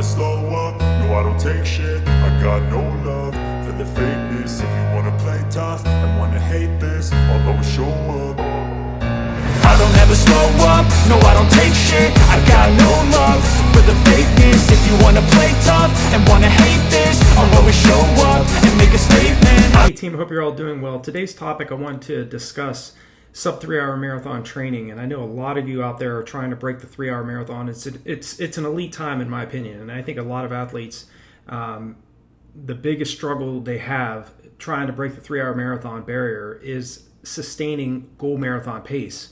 slow up, no I don't take shit. I got no love for the fakeness. If you wanna play tough and wanna hate this, I'll always show up. I don't ever slow up, no I don't take shit. I got no love for the fakeness. If you wanna play tough and wanna hate this, I'll always show up and make a statement. Hey team, I hope you're all doing well. Today's topic I want to discuss sub 3 hour marathon training, and I know a lot of you out there are trying to break the 3 hour marathon. It's an elite time in my opinion, and I think a lot of athletes, the biggest struggle they have trying to break the 3 hour marathon barrier is sustaining goal marathon pace.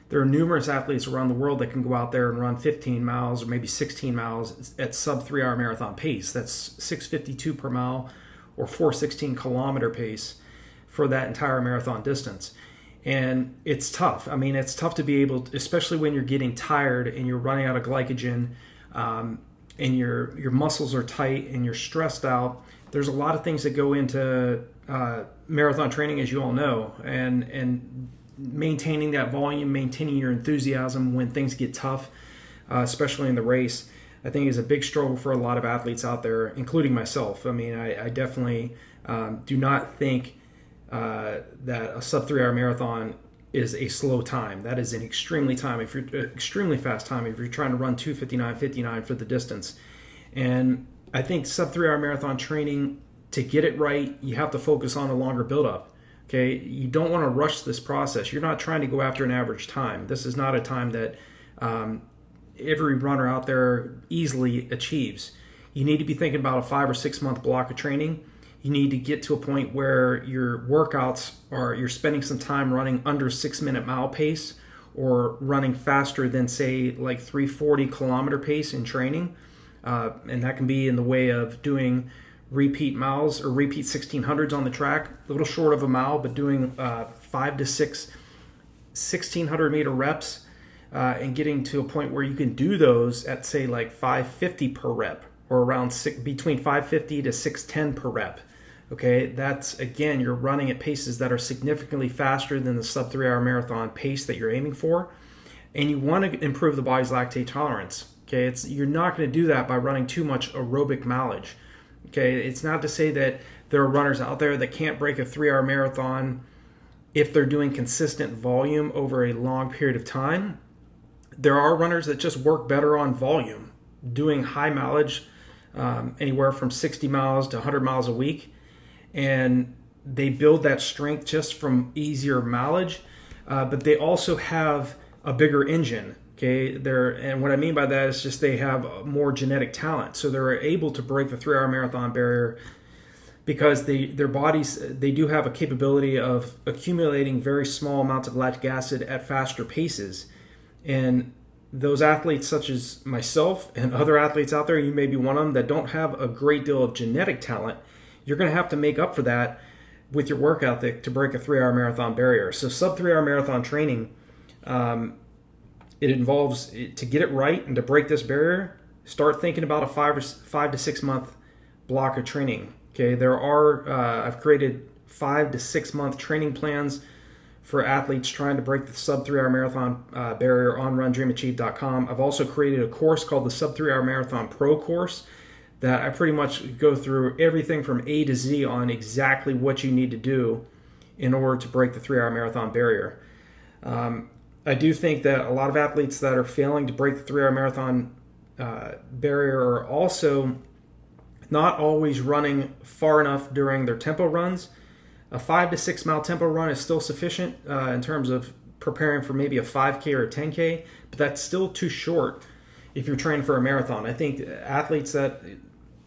There are numerous athletes around the world that can go out there and run 15 miles or maybe 16 miles at sub 3 hour marathon pace. That's 6:52 per mile or 4:16 kilometer pace for that entire marathon distance. And it's tough. I mean, it's tough to be able to, especially when you're getting tired and you're running out of glycogen, and your muscles are tight and you're stressed out. There's a lot of things that go into marathon training, as you all know, and maintaining that volume, maintaining your enthusiasm when things get tough, especially in the race, I think is a big struggle for a lot of athletes out there, including myself. I mean, I definitely do not think that a sub 3 hour marathon is a slow time. That is an extremely fast time if you're trying to run 2:59:59 for the distance. And I think sub 3 hour marathon training, to get it right, you have to focus on a longer buildup. Okay, you don't want to rush this process. You're not trying to go after an average time. This is not a time that every runner out there easily achieves. You need to be thinking about a 5 or 6 month block of training. You need to get to a point where your workouts are, you're spending some time running under 6-minute mile pace or running faster than, say, like 3:40 kilometer pace in training. And that can be in the way of doing repeat miles or repeat 1600s on the track, a little short of a mile, but doing 5 to 6 1600 meter reps, and getting to a point where you can do those at, say, like 550 per rep or around between 550 to 610 per rep. Okay, that's, again, you're running at paces that are significantly faster than the sub 3 hour marathon pace that you're aiming for, and you want to improve the body's lactate tolerance. Okay, you're not going to do that by running too much aerobic mileage. Okay, it's not to say that there are runners out there that can't break a 3 hour marathon if they're doing consistent volume over a long period of time. There are runners that just work better on volume, doing high mileage, anywhere from 60 miles to 100 miles a week, and they build that strength just from easier mileage, but they also have a bigger engine. Okay, and what I mean by that is just they have more genetic talent, so they're able to break the 3 hour marathon barrier because their bodies, they do have a capability of accumulating very small amounts of lactic acid at faster paces. And those athletes, such as myself and other athletes out there, you may be one of them, that don't have a great deal of genetic talent, you're going to have to make up for that with your work ethic to break a 3 hour marathon barrier. So sub 3 hour marathon training, it involves, to get it right and to break this barrier, start thinking about a 5 to 6 month block of training. Okay, I've created 5 to 6 month training plans for athletes trying to break the sub 3 hour marathon barrier on RunDreamAchieve.com. I've also created a course called the Sub 3 Hour Marathon Pro course that I pretty much go through everything from A to Z on exactly what you need to do in order to break the 3 hour marathon barrier. I do think that a lot of athletes that are failing to break the 3 hour marathon barrier are also not always running far enough during their tempo runs. A 5 to 6 mile tempo run is still sufficient in terms of preparing for maybe a 5K or a 10K, but that's still too short if you're training for a marathon. I think athletes that,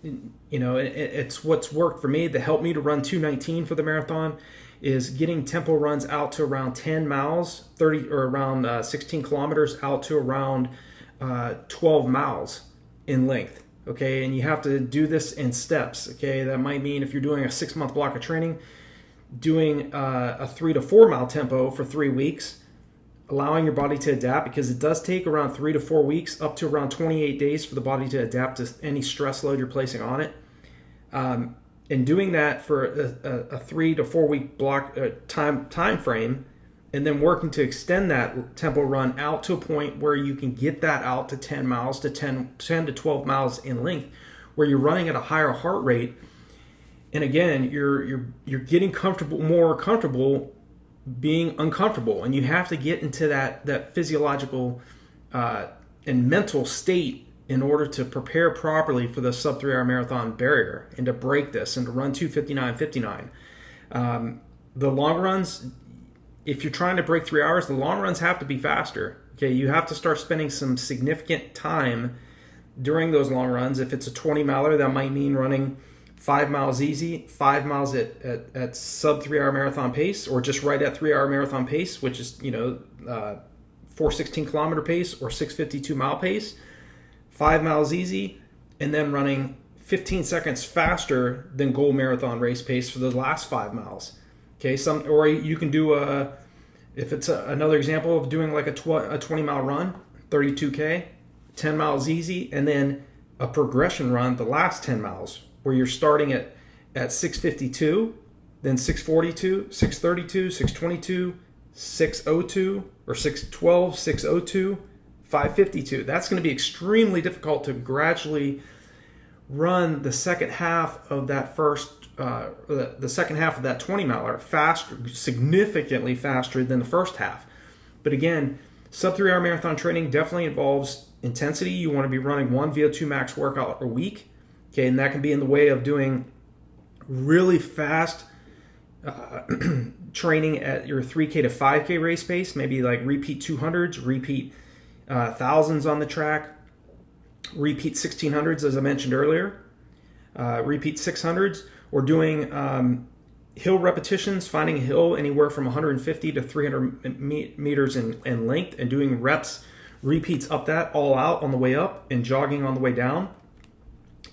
it's what's worked for me to help me to run 2:19 for the marathon is getting tempo runs out to around 10 miles, 30 or around 16 kilometers out to around 12 miles in length. Okay, and you have to do this in steps. Okay, that might mean if you're doing a 6 month block of training, doing a 3 to 4 mile tempo for 3 weeks, allowing your body to adapt, because it does take around 3 to 4 weeks, up to around 28 days for the body to adapt to any stress load you're placing on it. And doing that for a 3 to 4 week block time frame and then working to extend that tempo run out to a point where you can get that out to 10 miles to 10 to 12 miles in length, where you're running at a higher heart rate. And again, you're getting more comfortable being uncomfortable, and you have to get into that physiological and mental state in order to prepare properly for the sub 3 hour marathon barrier and to break this and to run 2:59:59. The long runs, if you're trying to break 3 hours, the long runs have to be faster. Okay, you have to start spending some significant time during those long runs. If it's a 20 miler, that might mean running 5 miles easy, 5 miles at sub 3 hour marathon pace, or just right at 3 hour marathon pace, which is 4:16 kilometer pace or 6:52 mile pace. 5 miles easy, and then running 15 seconds faster than goal marathon race pace for the last 5 miles. Okay, or you can do if it's another example of doing like a 20 mile run, 32K, 10 miles easy, and then a progression run the last 10 miles, where you're starting at 6:52, then 6:42, 6:32, 6:22, 6:02, or 6:12, 6:02, 5:52. That's going to be extremely difficult to gradually run the second half of that the second half of that 20 miler faster, significantly faster than the first half. But again, sub 3 hour marathon training definitely involves intensity. You want to be running one VO2 max workout a week. Okay, and that can be in the way of doing really fast training at your 3K to 5K race pace, maybe like repeat 200s, repeat thousands on the track, repeat 1600s as I mentioned earlier, repeat 600s, or doing hill repetitions, finding a hill anywhere from 150 to 300 meters in length, and doing repeats up that all out on the way up and jogging on the way down.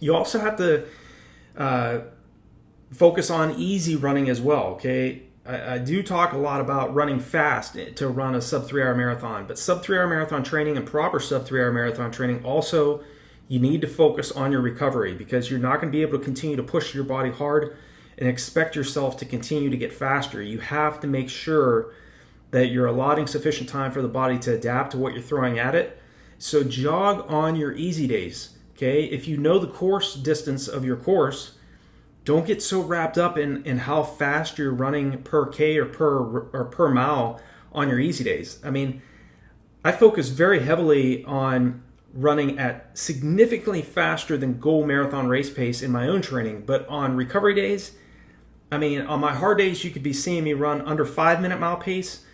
You also have to focus on easy running as well, okay? I do talk a lot about running fast to run a sub 3 hour marathon, but sub 3 hour marathon training and proper sub 3 hour marathon training also, you need to focus on your recovery, because you're not going to be able to continue to push your body hard and expect yourself to continue to get faster. You have to make sure that you're allotting sufficient time for the body to adapt to what you're throwing at it. So jog on your easy days, okay? If you know the course distance of your course, don't get so wrapped up in how fast you're running per K or per mile on your easy days. I mean, I focus very heavily on running at significantly faster than goal marathon race pace in my own training. But on recovery days, I mean, on my hard days, you could be seeing me run under 5-minute mile pace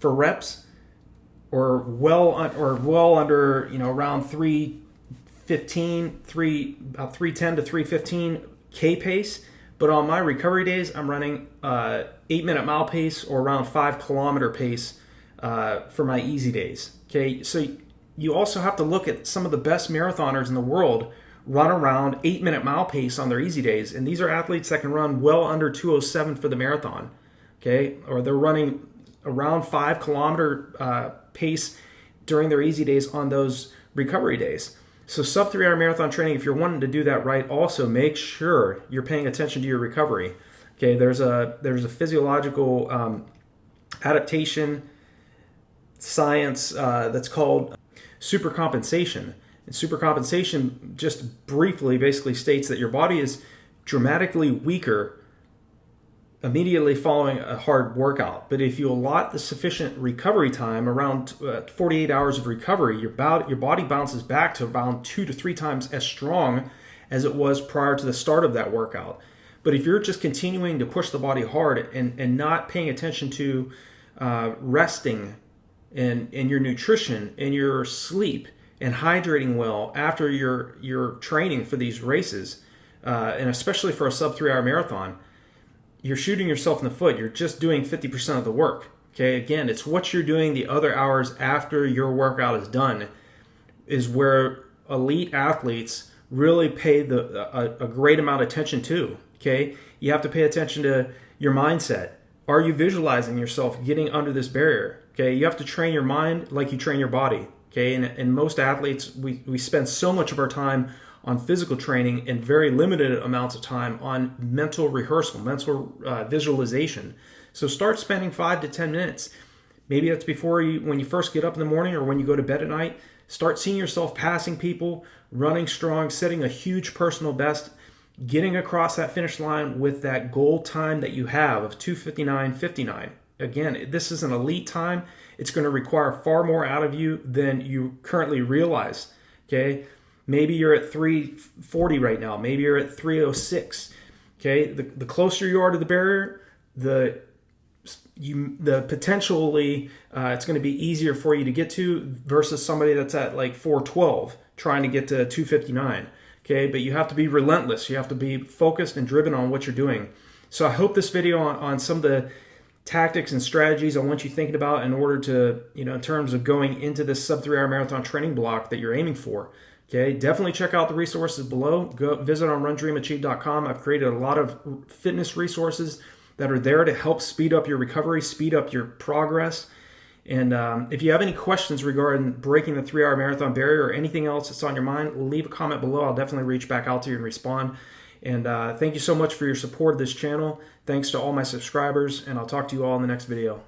for reps, or well under, around 3:15, 3:10 to 3:15 K pace. But on my recovery days, I'm running 8-minute mile pace or around 5 kilometer pace for my easy days. Okay, so you also have to look at some of the best marathoners in the world run around 8-minute mile pace on their easy days, and these are athletes that can run well under 2:07 for the marathon. Okay, or they're running around 5 kilometer pace during their easy days on those recovery days. So sub 3 hour marathon training, if you're wanting to do that right, also make sure you're paying attention to your recovery. Okay, there's a physiological adaptation science that's called supercompensation. And supercompensation just briefly basically states that your body is dramatically weaker immediately following a hard workout. But if you allot the sufficient recovery time, around 48 hours of recovery, your body bounces back to around 2 to 3 times as strong as it was prior to the start of that workout. But if you're just continuing to push the body hard and not paying attention to resting and your nutrition and your sleep and hydrating well after your training for these races, and especially for a sub 3 hour marathon, you're shooting yourself in the foot. You're just doing 50% of the work. Okay, again, it's what you're doing the other hours after your workout is done is where elite athletes really pay a great amount of attention to. Okay, you have to pay attention to your mindset. Are you visualizing yourself getting under this barrier? Okay, you have to train your mind like you train your body. Okay, and most athletes, we spend so much of our time on physical training and very limited amounts of time on mental rehearsal, mental visualization. So start spending 5 to 10 minutes Maybe that's before you, when you first get up in the morning or when you go to bed at night. Start seeing yourself passing people, running strong, setting a huge personal best, getting across that finish line with that goal time that you have of 2:59.59. Again, this is an elite time. It's going to require far more out of you than you currently realize. Okay, maybe you're at 3:40 right now. Maybe you're at 3:06. Okay, the closer you are to the barrier, the potentially it's going to be easier for you to get to versus somebody that's at like 4:12 trying to get to 2:59. Okay, but you have to be relentless. You have to be focused and driven on what you're doing. So I hope this video on some of the tactics and strategies I want you thinking about in order to, in terms of going into this sub 3 hour marathon training block that you're aiming for. Okay, definitely check out the resources below. Go visit on RunDreamAchieve.com. I've created a lot of fitness resources that are there to help speed up your recovery, speed up your progress. And if you have any questions regarding breaking the 3 hour marathon barrier or anything else that's on your mind, leave a comment below. I'll definitely reach back out to you and respond. And thank you so much for your support of this channel. Thanks to all my subscribers, and I'll talk to you all in the next video.